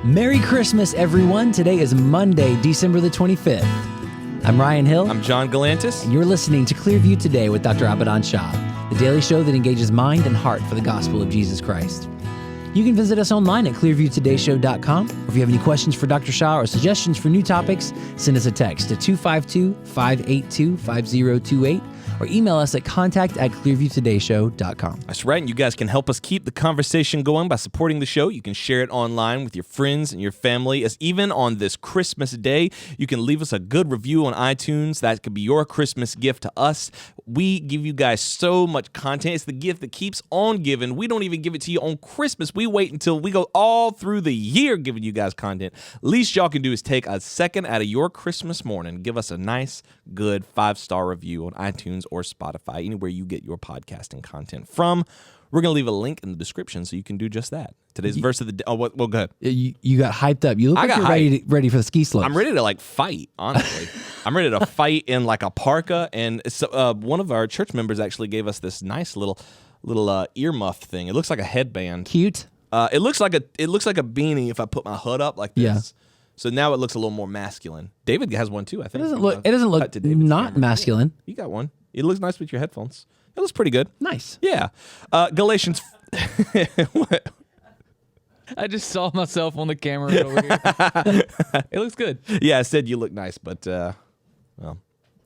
Merry Christmas, everyone. Today is Monday, December the 25th. I'm Ryan Hill. I'm John Galantis. And you're listening to Clearview Today with Dr. Abadan Shah, the daily show that engages mind and heart for the gospel of Jesus Christ. You can visit us online at clearviewtodayshow.com. Or if you have any questions for Dr. Shah or suggestions for new topics, send us a text to 252-582-5028 or email us at contact@clearviewtodayshow.com. That's right, and you guys can help us keep the conversation going by supporting the show. You can share it online with your friends and your family. As even on this Christmas day, you can leave us a good review on iTunes. That could be your Christmas gift to us. We give you guys so much content. It's the gift that keeps on giving. We don't even give it to you on Christmas. We wait until we go all through the year giving you guys content. Least y'all can do is take a second out of your Christmas morning, give us a nice, good 5-star review on iTunes or Spotify, anywhere you get your podcasting content from. We're going to leave a link in the description so you can do just that. Today's verse of the day. Oh, well, go ahead. You got hyped up. You look like you're ready for the ski slopes. I'm ready to fight, honestly. I'm ready to fight in a parka. And so, one of our church members actually gave us this nice little earmuff thing. It looks like a headband. Cute. It looks like a beanie if I put my hood up like this. Yeah. So now it looks a little more masculine. David has one too, I think. It doesn't look not masculine. You got one. It looks nice with your headphones. It looks pretty good. Nice. Yeah. Galatians. What? I just saw myself on the camera over here. It looks good. Yeah, I said you look nice, but well.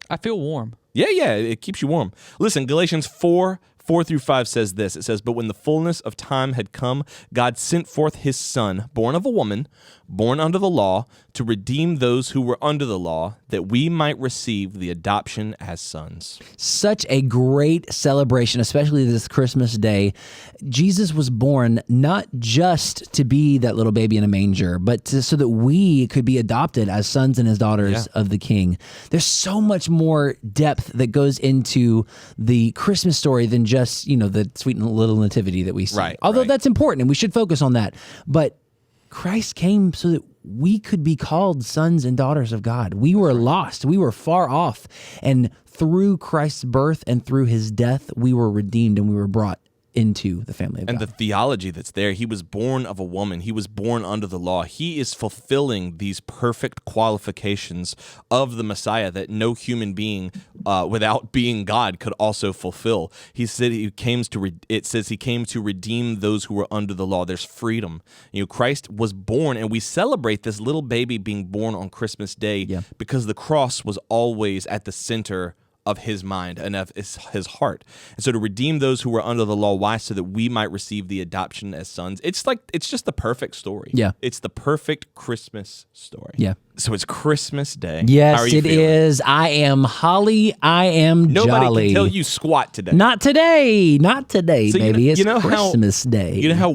I feel warm. Yeah, it keeps you warm. Listen, Galatians 4:4-5 says this. It says, "But when the fullness of time had come, God sent forth his Son, born of a woman, born under the law, to redeem those who were under the law, that we might receive the adoption as sons." Such a great celebration, especially this Christmas day. Jesus was born not just to be that little baby in a manger, but so that we could be adopted as sons and as daughters of the King. There's so much more depth that goes into the Christmas story than just, the sweet little nativity that we see. Right, Although that's important and we should focus on that. But Christ came so that we could be called sons and daughters of God. We were lost. We were far off. And through Christ's birth and through his death, we were redeemed and we were brought into the family of God. And the theology that's there, he was born of a woman. He was born under the law. He is fulfilling these perfect qualifications of the Messiah that no human being, without being God, could also fulfill. He said it says he came to redeem those who were under the law. There's freedom. Christ was born, and we celebrate this little baby being born on Christmas Day because the cross was always at the center of his mind and of his heart. And so to redeem those who were under the law, why? So that we might receive the adoption as sons. It's just the perfect story. Yeah. It's the perfect Christmas story. Yeah. So it's Christmas Day. Yes, How are you it feeling? is. I am holly. I am Nobody jolly. can tell you squat today. Not today. Not today, So baby. It's Christmas Day. You know how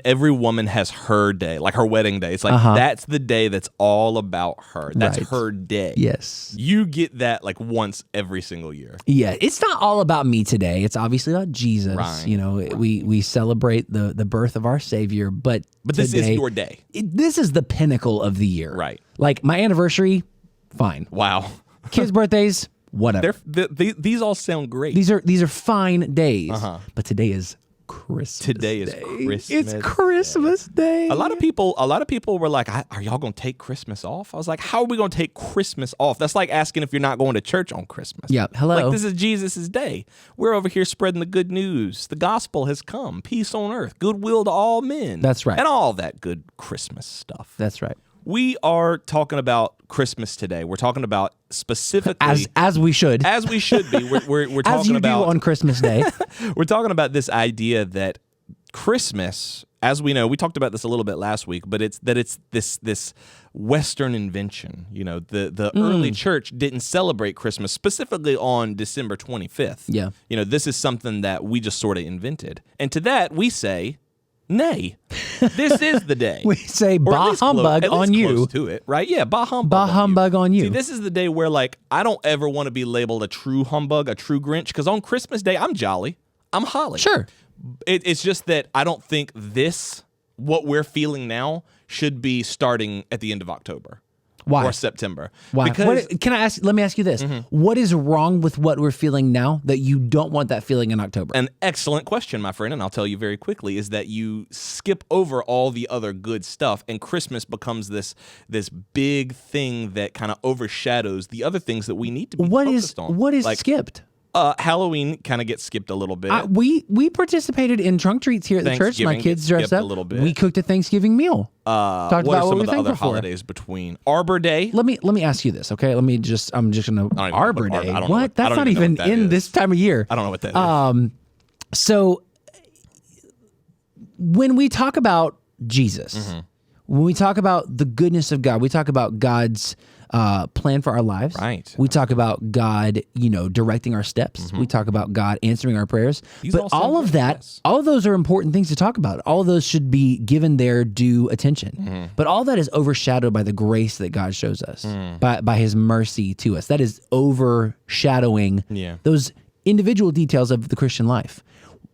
every woman has her day, like her wedding day. It's like that's the day that's all about her. That's her day. Yes. You get that once every single year. Yeah, it's not all about me today. It's obviously about Jesus. Right. We celebrate the birth of our Savior, but this is your day. This is the pinnacle of the year. Right. Like my anniversary, fine. Wow. Kids' birthdays, whatever. These all sound great. These are fine days. But today is Christmas. Today is Christmas. It's Christmas Day. A lot of people were like, "Are y'all going to take Christmas off?" I was like, "How are we going to take Christmas off?" That's like asking if you're not going to church on Christmas. Yeah, hello. This is Jesus' day. We're over here spreading the good news. The gospel has come. Peace on earth. Goodwill to all men. That's right. And all that good Christmas stuff. That's right. We are talking about Christmas today. We're talking about specifically as we should. As we should be. We're talking as you about do on Christmas Day. We're talking about this idea that Christmas, as we know, we talked about this a little bit last week, but it's this Western invention. The early church didn't celebrate Christmas specifically on December 25th. Yeah. This is something that we just sort of invented. And to that we say, nay, this is the day. We say, bah humbug on you. Close to it, right? Yeah, bah humbug. Bah humbug on you. See, this is the day where, I don't ever want to be labeled a true humbug, a true Grinch, because on Christmas Day, I'm jolly. I'm holly. Sure. It's just that I don't think what we're feeling now, should be starting at the end of October. Why? or September. Why? Because Let me ask you this. What is wrong with what we're feeling now that you don't want that feeling in October? an excellent question, my friend, and I'll tell you very quickly, is that you skip over all the other good stuff, and Christmas becomes this big thing that kind of overshadows the other things that we need to be focused on. What is like, skipped? Halloween kind of gets skipped a little bit. We participated in trunk treats here at the church. My Thanksgiving kids gets dressed skipped up a little bit. We cooked a Thanksgiving meal. Talked what about are some what of the we're other thankful for. holidays between Arbor Day? Let me ask you this, okay? I'm just gonna even Arbor know what Day. I don't know What? what- I That's don't not even know even what that in is. this time of year. I don't know what that is. So when we talk about Jesus, when we talk about the goodness of God, we talk about God's plan for our lives. Right. We talk about God, directing our steps. We talk about God answering our prayers. These but all sound all of good, that, yes. all of those are important things to talk about. All of those should be given their due attention. But all that is overshadowed by the grace that God shows us, by His mercy to us. That is overshadowing those individual details of the Christian life.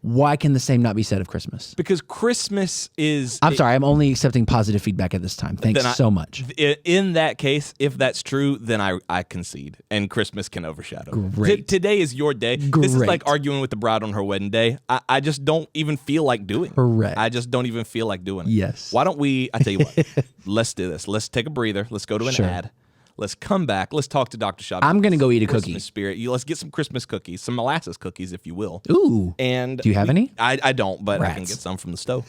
Why can the same not be said of Christmas? Because Christmas is... I'm sorry, I'm only accepting positive feedback at this time. Thanks so much. In that case, if that's true, then I concede, and Christmas can overshadow. Great. Today is your day. This is Great. like arguing with the bride on her wedding day. I just don't even feel like doing it. Correct. I just don't even feel like doing it. Yes. Why don't we... I tell you what. Let's do this. Let's take a breather. Let's go to an Sure. ad. Let's come back. Let's talk to Dr. Shah. I'm going to go eat a Christmas cookie. Spirit. Let's get some Christmas cookies, some molasses cookies, if you will. Ooh. And Do you have any? I don't, but I can Rats. get some from the stove.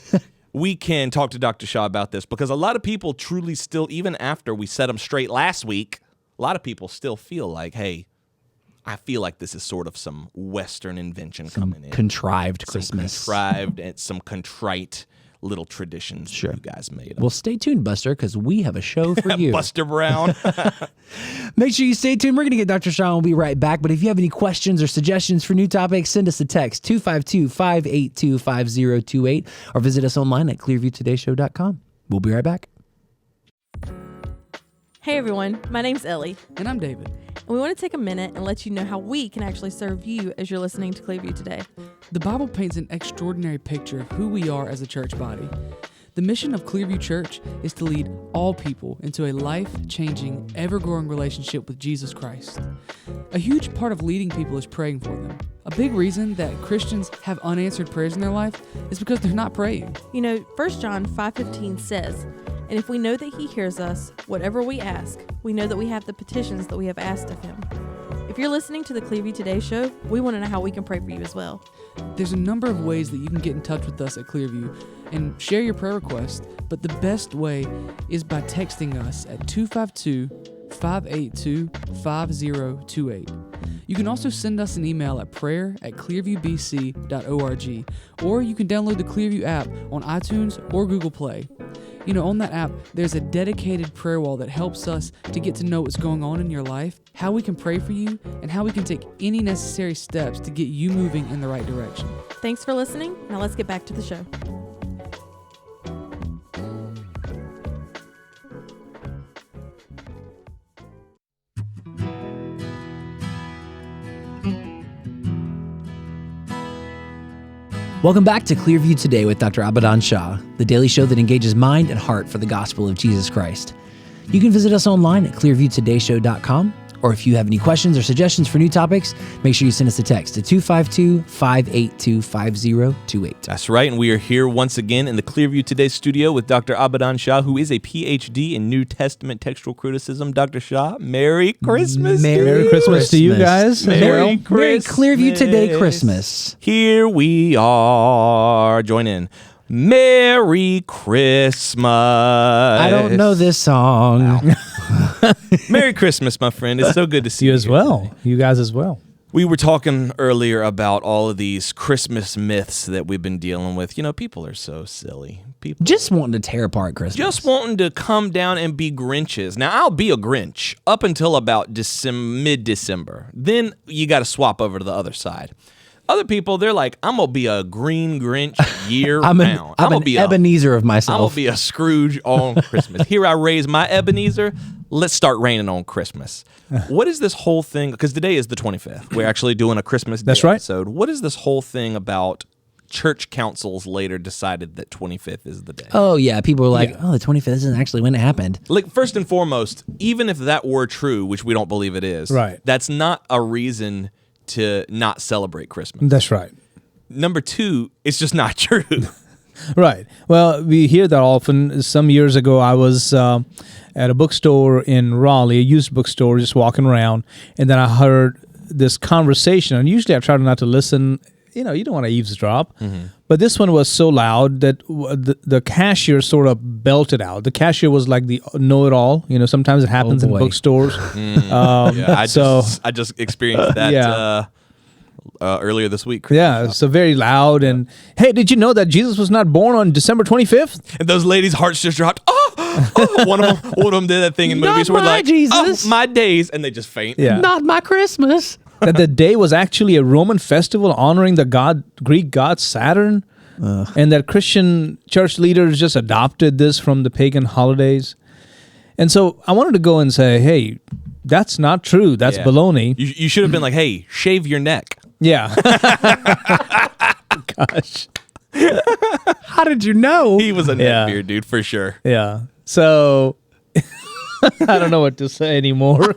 We can talk to Dr. Shah about this because a lot of people truly still, even after we set them straight last week, a lot of people still feel like, hey, I feel like this is sort of some Western invention coming in. Contrived Christmas. Contrived and some contrite little traditions that you guys made up. Well, stay tuned, Buster, because we have a show for you. Buster Brown. Make sure you stay tuned. We're going to get Dr. Shah and we'll be right back. But if you have any questions or suggestions for new topics, send us a text, 252-582-5028, or visit us online at clearviewtodayshow.com. We'll be right back. Hey everyone, my name's Ellie, And I'm David. and we want to take a minute and let you know how we can actually serve you as you're listening to Clearview Today. The Bible paints an extraordinary picture of who we are as a church body. The mission of Clearview Church is to lead all people into a life-changing, ever-growing relationship with Jesus Christ. A huge part of leading people is praying for them. A big reason that Christians have unanswered prayers in their life is because they're not praying. 1 John 5:15 says, "And if we know that He hears us, whatever we ask, we know that we have the petitions that we have asked of Him." If you're listening to the Clearview Today show, we want to know how we can pray for you as well. There's a number of ways that you can get in touch with us at Clearview and share your prayer request, but the best way is by texting us at 252-582-5028. You can also send us an email at prayer@clearviewbc.org, or you can download the Clearview app on iTunes or Google Play. On that app, there's a dedicated prayer wall that helps us to get to know what's going on in your life, how we can pray for you, and how we can take any necessary steps to get you moving in the right direction. Thanks for listening. Now let's get back to the show. Welcome back to Clearview Today with Dr. Abadan Shah, the daily show that engages mind and heart for the gospel of Jesus Christ. You can visit us online at clearviewtodayshow.com, or if you have any questions or suggestions for new topics, make sure you send us a text to 252-582-5028. That's right, and we are here once again in the Clearview Today studio with Dr. Abadan Shah, who is a PhD in New Testament textual criticism. Dr. Shah, Merry Christmas. Merry Christmas to you guys. Merry Merry Christmas. Clearview Today Christmas. Here we are. Join in. Merry Christmas. I don't know this song. Merry Christmas, my friend. It's so good to see You you as here well. today. You guys as well. We were talking earlier about all of these Christmas myths that we've been dealing with. People are so silly. People Just wanting to tear apart Christmas. just wanting to come down and be Grinches. Now, I'll be a Grinch up until about mid-December. Then you got to swap over to the other side. Other people, they're like, I'm going to be a green Grinch year I'm round. an gonna be Ebenezer of I'm myself. going to be a Scrooge on Christmas. Here I raise my Ebenezer. Let's start raining on Christmas. What is this whole thing? Because today is the 25th. We're actually doing a Christmas Day That's right. episode. What is this whole thing about church councils later decided that 25th is the day. Oh, yeah. People were like, the 25th isn't actually when it happened. Like, first and foremost, even if that were true, which we don't believe it is, Right. that's not a reason to not celebrate Christmas. That's right. Number two, it's just not true. Right. Well, we hear that often. Some years ago, I was at a bookstore in Raleigh, a used bookstore, just walking around, and then I heard this conversation. And usually I try not to listen. You don't want to eavesdrop. Mm-hmm. But this one was so loud that the cashier sort of belted out. The cashier was like the know-it-all. Sometimes it happens in bookstores. I just experienced that earlier this week. Yeah, so very loud. And, hey, did you know that Jesus was not born on December 25th? And those ladies' hearts just dropped. Oh! One of them did that thing in movies where like, Jesus. oh, my days, and they just faint. Yeah. Not my Christmas. That the day was actually a Roman festival honoring the Greek god Saturn, and that Christian church leaders just adopted this from the pagan holidays. And so I wanted to go and say, hey, that's not true. That's baloney. You should have been like, hey, shave your neck. Yeah. Gosh. How did you know? He was a neckbeard dude for sure. Yeah. So I don't know what to say anymore.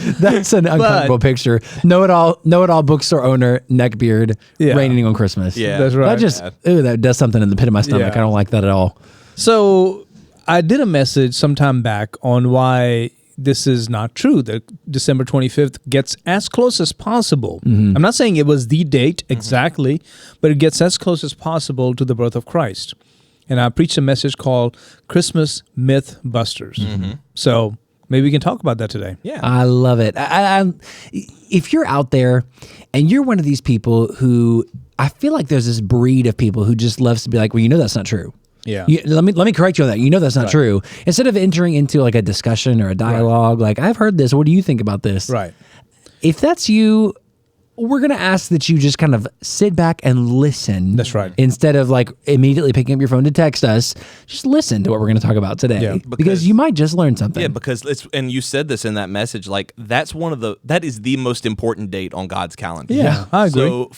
That's an uncomfortable picture. Know-it-all bookstore owner, neckbeard, raining on Christmas. Yeah, that's right. That does something in the pit of my stomach. Yeah. I don't like that at all. So I did a message sometime back on why this is not true, that December 25th gets as close as possible. Mm-hmm. I'm not saying it was the date exactly, but it gets as close as possible to the birth of Christ. And I preached a message called Christmas Myth Busters. Mm-hmm. So maybe we can talk about that today. Yeah. I love it. If you're out there and you're one of these people who, I feel like there's this breed of people who just loves to be like, well, that's not true. Yeah. Let me correct you on that. That's not true. Instead of entering into like a discussion or a dialogue, like, I've heard this. What do you think about this? Right. If that's you, we're going to ask that you just kind of sit back and listen. That's right. Instead of like immediately picking up your phone to text us, just listen to what we're going to talk about today. Yeah, because you might just learn something. Yeah, because and you said this in that message, like that is the most important date on God's calendar. Yeah, I agree. So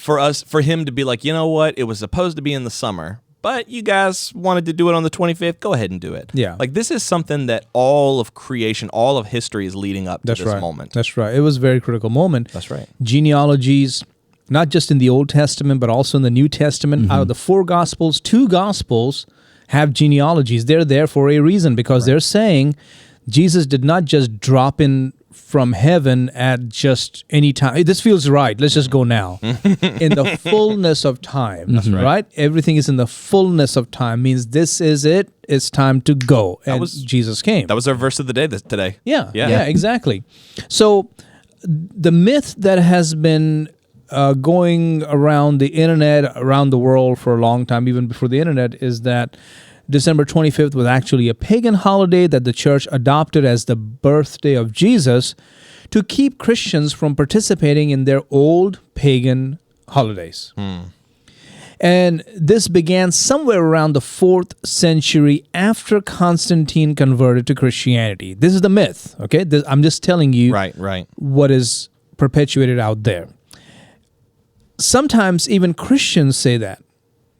for him to be like, you know what, it was supposed to be in the summer, but you guys wanted to do it on the 25th, go ahead and do it. Yeah. Like this is something that all of creation, all of history is leading up to this moment. That's right. It was a very critical moment. That's right. Genealogies, not just in the Old Testament, but also in the New Testament. Out of the 4 Gospels, 2 Gospels have genealogies. They're there for a reason, because they're saying Jesus did not just drop in from heaven at just any time. Hey, this feels right. Let's just go now. In the fullness of time. That's right. Everything is in the fullness of time. Means this is it. It's time to go. And Jesus came. That was our verse of the day today. Yeah, exactly. So the myth that has been going around the internet, around the world for a long time, even before the internet, is that December 25th was actually a pagan holiday that the church adopted as the birthday of Jesus to keep Christians from participating in their old pagan holidays. And this began somewhere around the 4th century after Constantine converted to Christianity. This is the myth, okay? I'm just telling you what is perpetuated out there. Sometimes even Christians say that.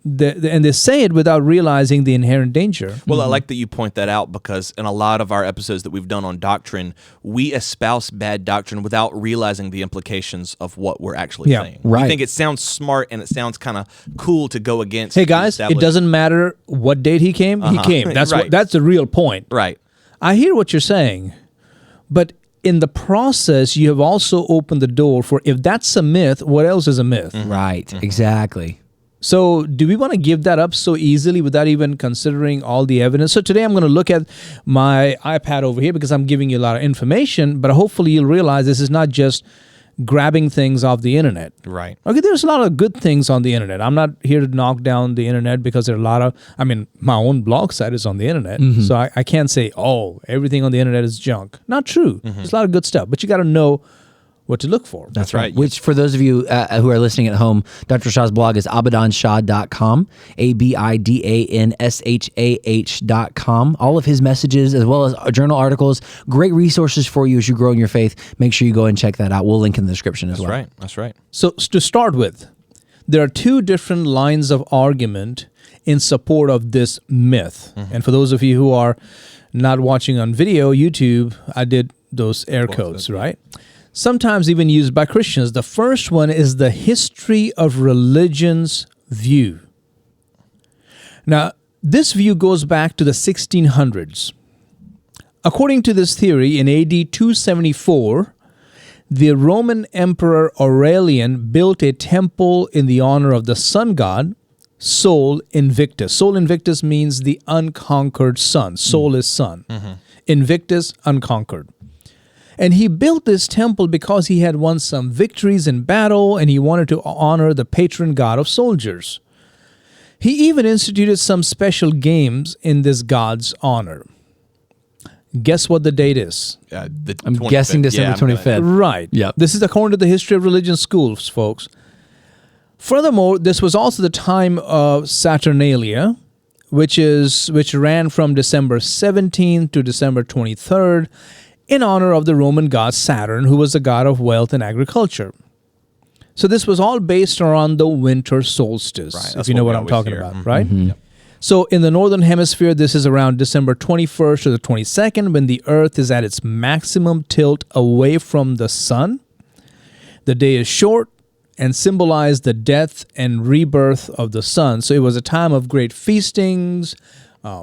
And they say it without realizing the inherent danger. Well, I like that you point that out, because in a lot of our episodes that we've done on doctrine, we espouse bad doctrine without realizing the implications of what we're actually saying. Right. We think it sounds smart and it sounds kind of cool to go against. Hey guys, it doesn't matter what date he came. He came. That's that's the real point. Right. I hear what you're saying, but in the process, you have also opened the door for, if that's a myth, what else is a myth? Right. Exactly. So do we want to give that up so easily without even considering all the evidence? So today I'm going to look at my iPad over here because I'm giving you a lot of information, but hopefully you'll realize this is not just grabbing things off the internet. Right. Okay, there's a lot of good things on the internet. I'm not here to knock down the internet, because there are a lot of, my own blog site is on the internet. So I can't say, everything on the internet is junk. Not true. There's a lot of good stuff, but you got to know what to look for. That's right. Which, for those of you who are listening at home, Dr. Shah's blog is abidanshah.com, ABIDANSHAH.com. All of his messages, as well as journal articles, great resources for you as you grow in your faith. Make sure you go and check that out. We'll link in the description as well. That's right. So to start with, there are two different lines of argument in support of this myth. And for those of you who are not watching on video, YouTube, I did those air quotes, right? Sometimes even used by Christians. The first one is the history of religion's view. Now, this view goes back to the 1600s. According to this theory, in AD 274, the Roman Emperor Aurelian built a temple in the honor of the sun god, Sol Invictus. Sol Invictus means the unconquered sun. Sol is sun. Invictus, unconquered. And he built this temple because he had won some victories in battle and he wanted to honor the patron god of soldiers. He even instituted some special games in this god's honor. Guess what the date is? I'm guessing December 25th. Right. Yep. This is according to the history of religion schools, folks. Furthermore, this was also the time of Saturnalia, which ran from December 17th to December 23rd in honor of the Roman god Saturn, who was the god of wealth and agriculture. So this was all based around the winter solstice, Right, if you know what I'm talking hear. about, right? So in the northern hemisphere, this is around December 21st to the 22nd when the earth is at its maximum tilt away from the sun. The day is short and symbolized the death and rebirth of the sun. So it was a time of great feastings,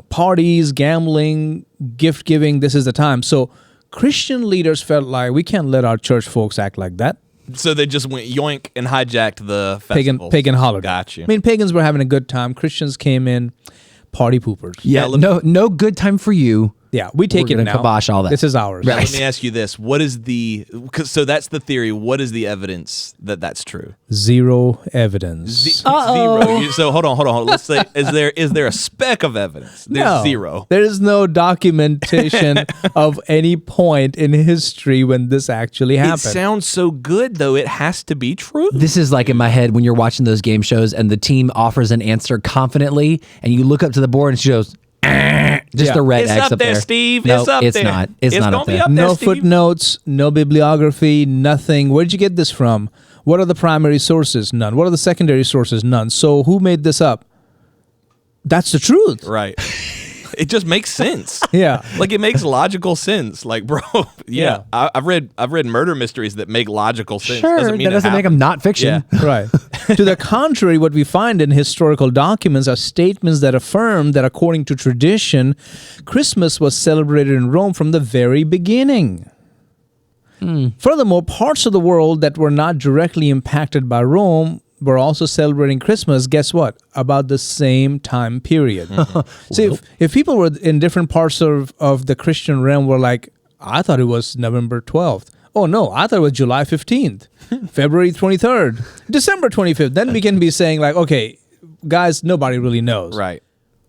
parties, gambling, gift giving. This is the time. So Christian leaders felt like we can't let our church folks act like that. So they just went yoink and hijacked the festival. Pagan holiday. Got you. I mean, pagans were having a good time. Christians came in, party poopers. Yeah, no good time for you. Yeah, we take We're it gonna now. kibosh all that. This is ours. Right. Let me ask you this: what is so that's the theory. What is the evidence that that's true? Zero evidence. Zero. So hold on. Let's say is there a speck of evidence? There's No. zero. There is no documentation of any point in history when this actually It happened. sounds so good though. It has to be true. This is like in my head when you're watching those game shows and the team offers an answer confidently and you look up to the board and she goes, just Yeah. a red It's X up up there, there. Steve. No, It's up it's there. not. It's not gonna up be there. up there, No Steve. footnotes, no bibliography, nothing. Where did you get this from? What are the primary sources? None. What are the secondary sources? None. So who made this up? That's the truth. Right. It just makes sense. Yeah. Like it makes logical sense. Like, bro, Yeah. I've read murder mysteries that make logical sense. Sure, Doesn't mean that doesn't make them not fiction. Yeah. Right. To the contrary, what we find in historical documents are statements that affirm that according to tradition, Christmas was celebrated in Rome from the very beginning. Furthermore, parts of the world that were not directly impacted by Rome were also celebrating Christmas, guess what? About the same time period. So if people were in different parts of the Christian realm were like, I thought it was November 12th. Oh no, I thought it was July 15th, February 23rd, December 25th. Then we can be saying like, okay, guys, nobody really knows. Right.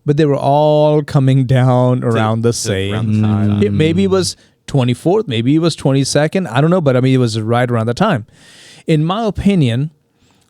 But they were all coming down around the same around the time. Maybe it was 24th, maybe it was 22nd. I don't know, but I mean, it was right around the time. In my opinion,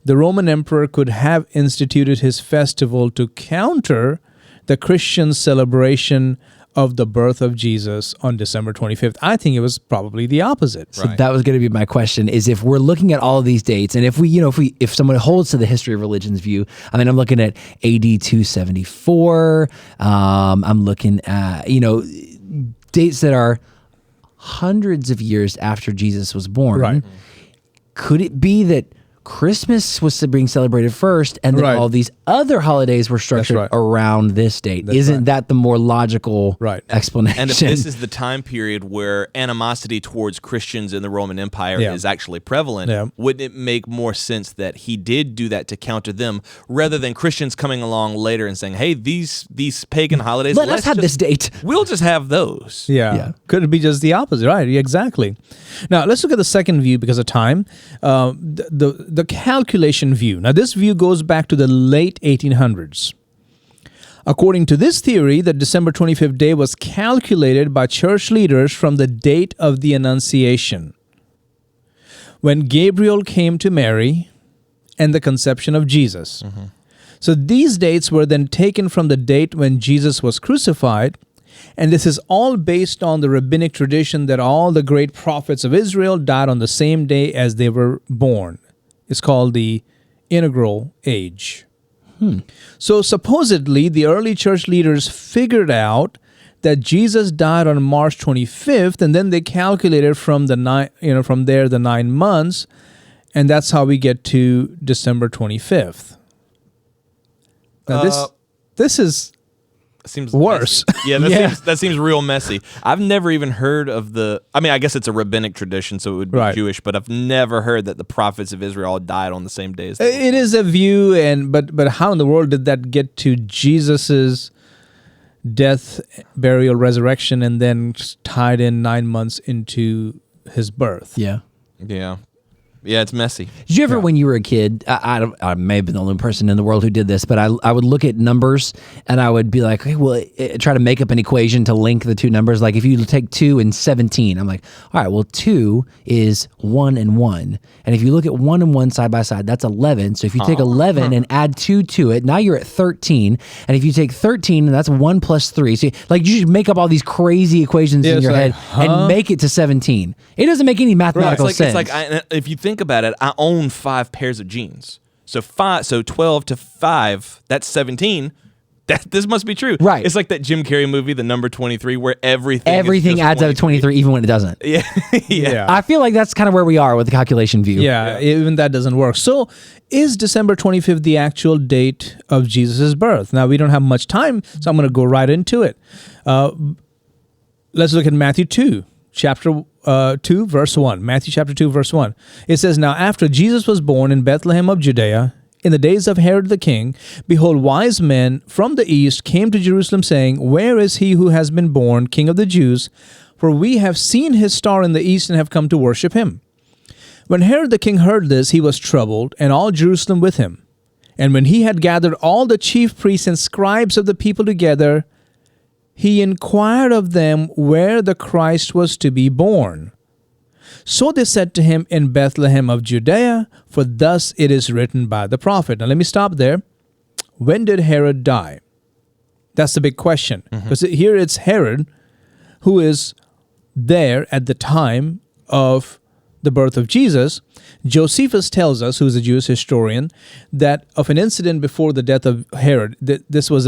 the Roman emperor could have instituted his festival to counter the Christian celebration of the birth of Jesus on December 25th. I think it was probably the opposite. So that was going to be my question: is if we're looking at all of these dates, and if someone holds to the history of religion's view, I mean, I'm looking at AD 274. I'm looking at dates that are hundreds of years after Jesus was born. Right. Could it be that Christmas was being celebrated first, and then Right. all these other holidays were structured right. around this date? That's Isn't right. that the more logical Right. explanation? And if this is the time period where animosity towards Christians in the Roman Empire Yeah. is actually prevalent, Yeah. wouldn't it make more sense that he did do that to counter them rather than Christians coming along later and saying, hey, these pagan holidays, Let us let's have just- this date. We'll just have those. Yeah. Could it be just the opposite? Right. Exactly. Now, let's look at the second view because of time. The calculation view. Now, this view goes back to the late 1800s. According to this theory, the December 25th day was calculated by church leaders from the date of the Annunciation, when Gabriel came to Mary and the conception of Jesus. So these dates were then taken from the date when Jesus was crucified, and this is all based on the rabbinic tradition that all the great prophets of Israel died on the same day as they were born. It's called the integral age. So supposedly, the early church leaders figured out that Jesus died on March 25th, and then they calculated from the 9 months, and that's how we get to December 25th. Now this is seems worse. messy. Yeah, that seems real messy. I've never even heard of I guess it's a rabbinic tradition, so it would be Right. Jewish, but I've never heard that the prophets of Israel died on the same day as the It is a view, but how in the world did that get to Jesus's death, burial, resurrection, and then tied in 9 months into his birth? Yeah. Yeah, it's messy. Did you ever, when you were a kid, I may have been the only person in the world who did this, but I would look at numbers and I would be like, okay, well, try to make up an equation to link the two numbers. Like if you take 2 and 17, I'm like, all right, well, 2 is 1 and 1. And if you look at 1 and 1 side by side, that's 11. So if you take 11 and add 2 to it, now you're at 13. And if you take 13, and that's 1 plus 3. So you should make up all these crazy equations in your head and make it to 17. It doesn't make any mathematical sense. It's like if you think about it, I own 5 pairs of jeans. So 12 to 5, that's 17. This must be true. Right. It's like that Jim Carrey movie, The Number 23, where everything adds up to 23, even when it doesn't. Yeah. I feel like that's kind of where we are with the calculation view. Yeah, even that doesn't work. So is December 25th the actual date of Jesus' birth? Now, we don't have much time, so I'm going to go right into it. Let's look at Matthew 2, chapter 2, verse 1. Matthew chapter 2, verse 1. It says, "Now after Jesus was born in Bethlehem of Judea, in the days of Herod the king, behold, wise men from the east came to Jerusalem, saying, Where is he who has been born King of the Jews? For we have seen his star in the east and have come to worship him. When Herod the king heard this, he was troubled, and all Jerusalem with him. And when he had gathered all the chief priests and scribes of the people together, he inquired of them where the Christ was to be born. So they said to him, In Bethlehem of Judea, for thus it is written by the prophet." Now let me stop there. When did Herod die? That's the big question. Because here it's Herod who is there at the time of the birth of Jesus. Josephus tells us, who is a Jewish historian, that of an incident before the death of Herod, this was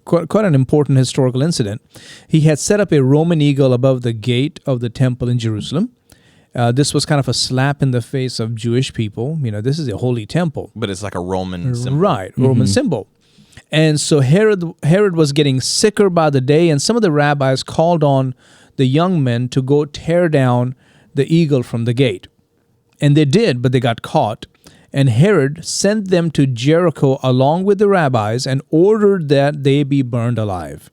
quite an important historical incident. He had set up a Roman eagle above the gate of the temple in Jerusalem. This was kind of a slap in the face of Jewish people. This is a holy temple. But it's like a Roman symbol. Right, Roman symbol. And so Herod was getting sicker by the day, and some of the rabbis called on the young men to go tear down the eagle from the gate. And they did, but they got caught. And Herod sent them to Jericho along with the rabbis and ordered that they be burned alive.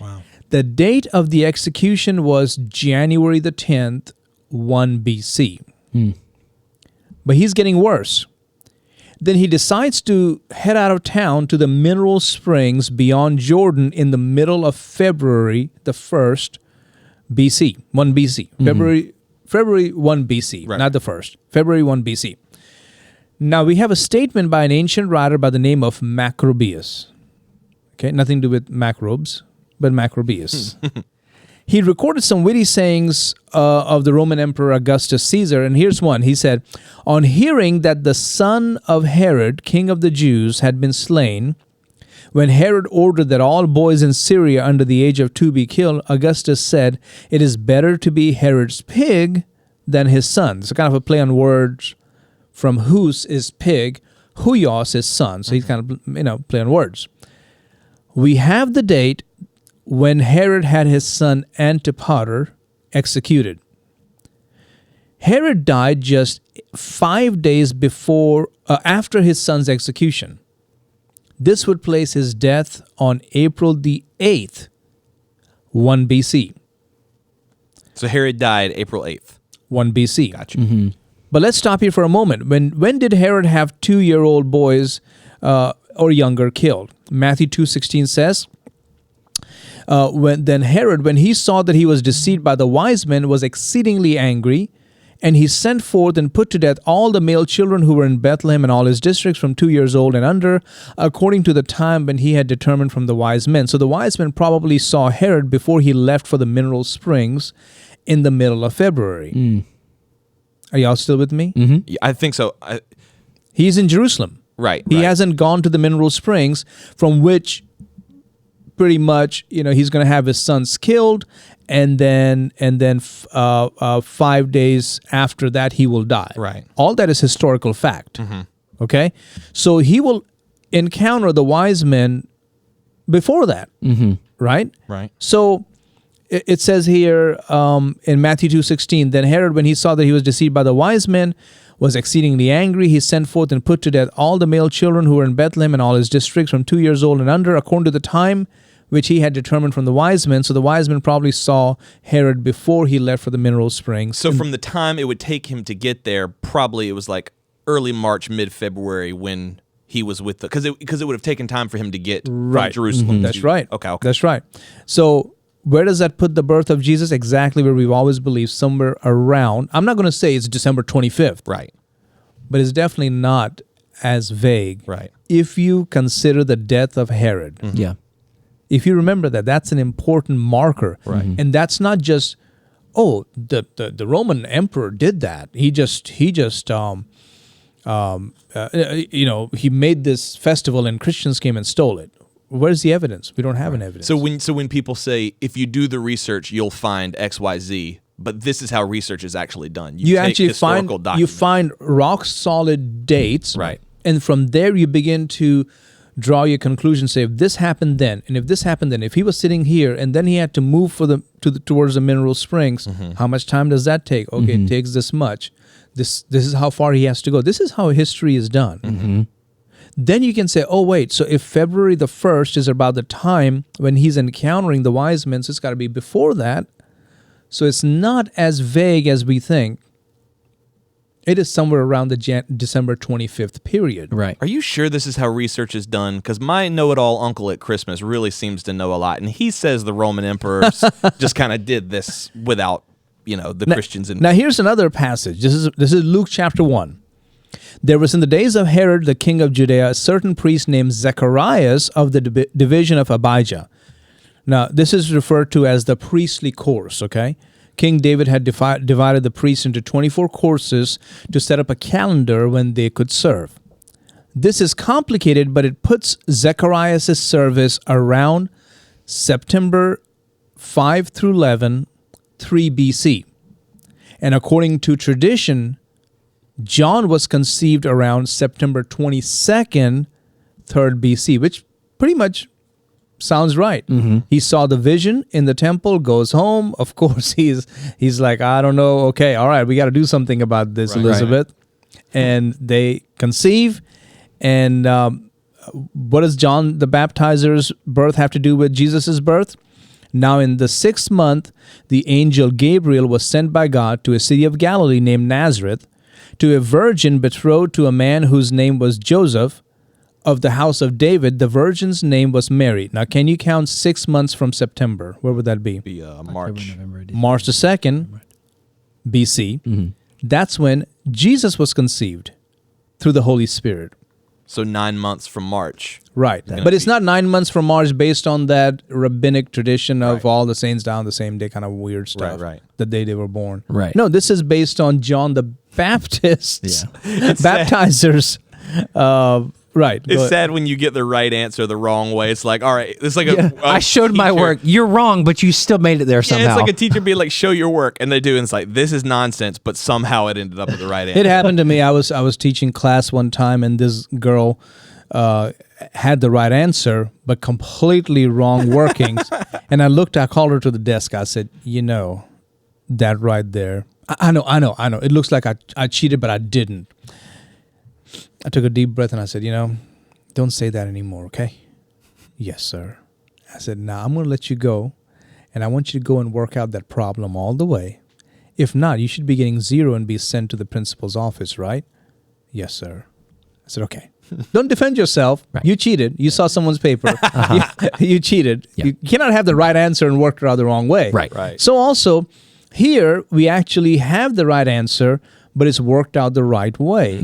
Wow. The date of the execution was January the 10th, 1 BC. But he's getting worse. Then he decides to head out of town to the mineral springs beyond Jordan in the middle of February the 1st BC, 1 BC. February 1 BC, Right. not the 1st. February 1 BC. Now, we have a statement by an ancient writer by the name of Macrobius. Okay, nothing to do with macrobes, but Macrobius. He recorded some witty sayings of the Roman Emperor Augustus Caesar, and here's one. He said, "On hearing that the son of Herod, king of the Jews, had been slain, when Herod ordered that all boys in Syria under the age of 2 be killed, Augustus said, 'It is better to be Herod's pig than his son.'" It's a kind of a play on words. From Hus is pig, Huios is son. So he's kind of, play on words. We have the date when Herod had his son Antipater executed. Herod died just 5 days after his son's execution. This would place his death on April the 8th, 1 BC. So Herod died April 8th. 1 BC. Gotcha. But let's stop here for a moment. When did Herod have 2-year-old boys or younger killed? Matthew 2:16 says, Then Herod, when he saw that he was deceived by the wise men, was exceedingly angry, and he sent forth and put to death all the male children who were in Bethlehem and all his districts from 2 years old and under, according to the time when he had determined from the wise men. So the wise men probably saw Herod before he left for the mineral springs in the middle of February. Are y'all still with me? Yeah, I think so. He's in Jerusalem. Right. He hasn't gone to the mineral springs, from which pretty much, he's going to have his sons killed, and then 5 days after that he will die. Right. All that is historical fact. Okay, so he will encounter the wise men before that. Right. Right. So it says here in Matthew 2:16, then Herod, when he saw that he was deceived by the wise men, was exceedingly angry. He sent forth and put to death all the male children who were in Bethlehem and all his districts from 2 years old and under, according to the time which he had determined from the wise men. So the wise men probably saw Herod before he left for the mineral springs. So from the time it would take him to get there, probably it was like early March, mid-February when he was with because it would have taken time for him to get from Jerusalem. That's right. Okay. That's right. So where does that put the birth of Jesus? Exactly where we've always believed, somewhere around. I'm not going to say it's December 25th. Right. But it's definitely not as vague. Right. If you consider the death of Herod. Yeah. If you remember that, that's an important marker. Right. And that's not just, the Roman emperor did that. He made this festival and Christians came and stole it. Where's the evidence? We don't have an evidence. So when people say, if you do the research, you'll find XYZ, but this is how research is actually done. You take actually historical find documents. rock solid dates. Right. And from there you begin to draw your conclusion, say if this happened then, and if this happened then, if he was sitting here and then he had to move towards the mineral springs, how much time does that take? Okay, it takes this much. This is how far he has to go. This is how history is done. Then you can say, oh wait, so if February the 1st is about the time when he's encountering the wise men, so it's got to be before that. So it's not as vague as we think. It is somewhere around the December 25th period. Right. Are you sure this is how research is done? Because my know-it-all uncle at Christmas really seems to know a lot, and he says the Roman emperors just kind of did this without, the Christians. Now here's another passage. This is Luke chapter 1. There was in the days of Herod, the king of Judea, a certain priest named Zacharias of the division of Abijah. Now, this is referred to as the priestly course, okay? King David had divided the priests into 24 courses to set up a calendar when they could serve. This is complicated, but it puts Zacharias' service around September 5 through 11, 3 BC. And according to tradition, John was conceived around September 22nd, 3rd BC, which pretty much sounds right. He saw the vision in the temple, goes home. Of course, he's like, I don't know. Okay, all right, we got to do something about this, Elizabeth. And they conceive. And what does John the Baptizer's birth have to do with Jesus' birth? Now, in the 6th month, the angel Gabriel was sent by God to a city of Galilee named Nazareth, to a virgin betrothed to a man whose name was Joseph, of the house of David. The virgin's name was Mary. Now, can you count 6 months from September? Where would that be? March. March the 2nd, BC. That's when Jesus was conceived through the Holy Spirit. So 9 months from March. Right. But it's not 9 months from March based on that rabbinic tradition of all the saints down the same day, kind of weird stuff. Right. The day they were born. Right. No, this is based on John the Baptist's baptizers. Right. It's sad when you get the right answer the wrong way. It's like, all right, it's like I showed my work. You're wrong, but you still made it there somehow. Yeah, it's like a teacher being like, show your work, and they do, and it's like, this is nonsense, but somehow it ended up with the right answer. It happened to me. I was teaching class one time, and this girl had the right answer, but completely wrong workings. And I called her to the desk. I said, that right there. I know. It looks like I cheated, but I didn't. I took a deep breath and I said, don't say that anymore, okay? Yes, sir. I said, now I'm going to let you go, and I want you to go and work out that problem all the way. If not, you should be getting 0 and be sent to the principal's office, right? Yes, sir. I said, okay. Don't defend yourself. Right. You cheated. You saw someone's paper. You cheated. Yeah. You cannot have the right answer and work it out the wrong way. Right. So also, here we actually have the right answer, but it's worked out the right way.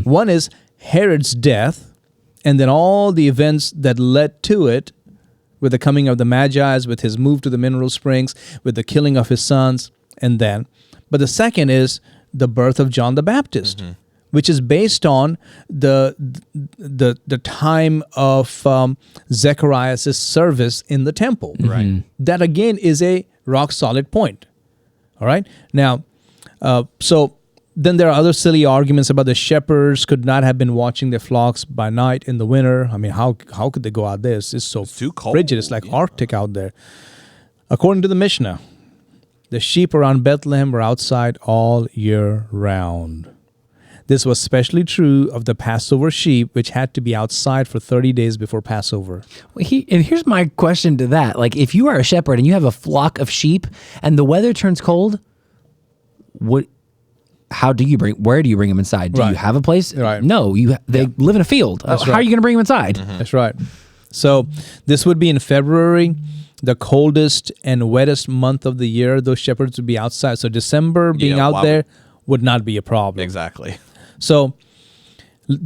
One is Herod's death, and then all the events that led to it, with the coming of the Magi's, with his move to the mineral springs, with the killing of his sons, and then. But the second is the birth of John the Baptist, which is based on the time of Zechariah's service in the temple. Right. That again is a rock solid point. All right. Now, so then there are other silly arguments about the shepherds could not have been watching their flocks by night in the winter. I mean, how could they go out there? It's so too cold. frigid. It's like Arctic out there. According to the Mishnah, the sheep around Bethlehem were outside all year round. This was especially true of the Passover sheep, which had to be outside for 30 days before Passover. And here's my question to that. Like, if you are a shepherd and you have a flock of sheep and the weather turns cold, where do you bring them inside? Do you have a place? Right. No, they live in a field. How are you going to bring them inside? That's right. So this would be in February, the coldest and wettest month of the year. Those shepherds would be outside. So December being out there would not be a problem. Exactly. So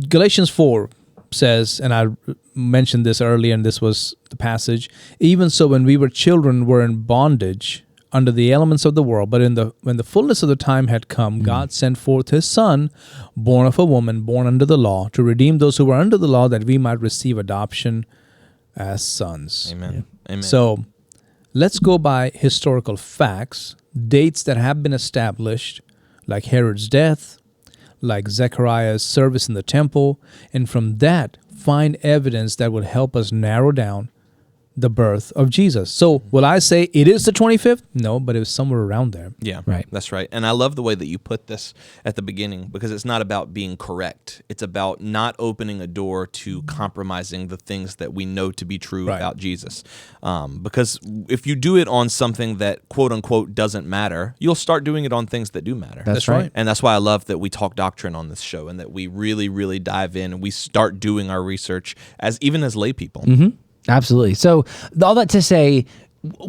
Galatians 4 says, and I mentioned this earlier, and this was the passage, even so when we were children, were in bondage under the elements of the world, but when the fullness of the time had come, God sent forth his Son, born of a woman, born under the law, to redeem those who were under the law, that we might receive adoption as sons. Amen. Amen. So let's go by historical facts, dates that have been established, like Herod's death, like Zechariah's service in the temple, and from that, find evidence that would help us narrow down the birth of Jesus. So will I say it is the 25th? No, but it was somewhere around there. Yeah, right. That's right. And I love the way that you put this at the beginning, because it's not about being correct. It's about not opening a door to compromising the things that we know to be true about Jesus. Because if you do it on something that quote unquote doesn't matter, you'll start doing it on things that do matter. That's right. And that's why I love that we talk doctrine on this show, and that we really, really dive in and we start doing our research even as lay people. Mm-hmm. Absolutely. So all that to say,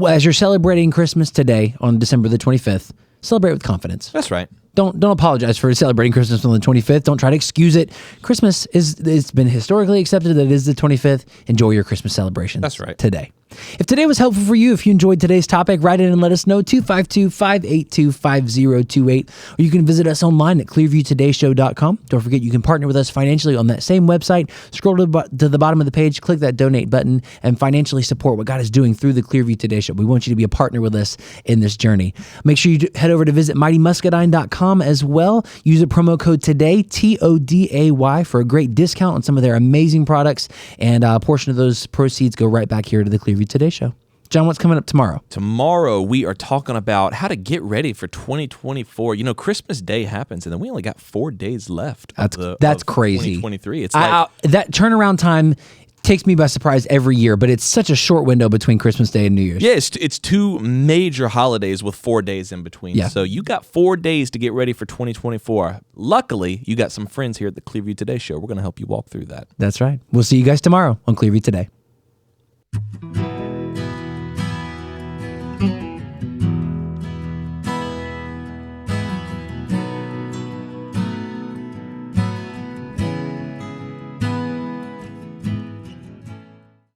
as you're celebrating Christmas today on December the 25th, celebrate with confidence. That's right. Don't apologize for celebrating Christmas on the 25th. Don't try to excuse it. Christmas it's been historically accepted that it is the 25th. Enjoy your Christmas celebrations. That's right. Today. If today was helpful for you, if you enjoyed today's topic, write in and let us know, 252-582-5028. Or you can visit us online at clearviewtodayshow.com. Don't forget, you can partner with us financially on that same website. Scroll to the bottom of the page, click that donate button, and financially support what God is doing through the Clearview Today Show. We want you to be a partner with us in this journey. Make sure you head over to visit mightymuscadine.com as well. Use the promo code TODAY, TODAY, for a great discount on some of their amazing products. And a portion of those proceeds go right back here to the Clearview Today Show. John, what's coming up tomorrow? Tomorrow, we are talking about how to get ready for 2024. You know, Christmas Day happens, and then we only got 4 days left. That's crazy. 2023. It's that turnaround time takes me by surprise every year, but it's such a short window between Christmas Day and New Year's. Yeah, it's two major holidays with 4 days in between. Yeah. So you got 4 days to get ready for 2024. Luckily, you got some friends here at the Clearview Today Show. We're going to help you walk through that. That's right. We'll see you guys tomorrow on Clearview Today.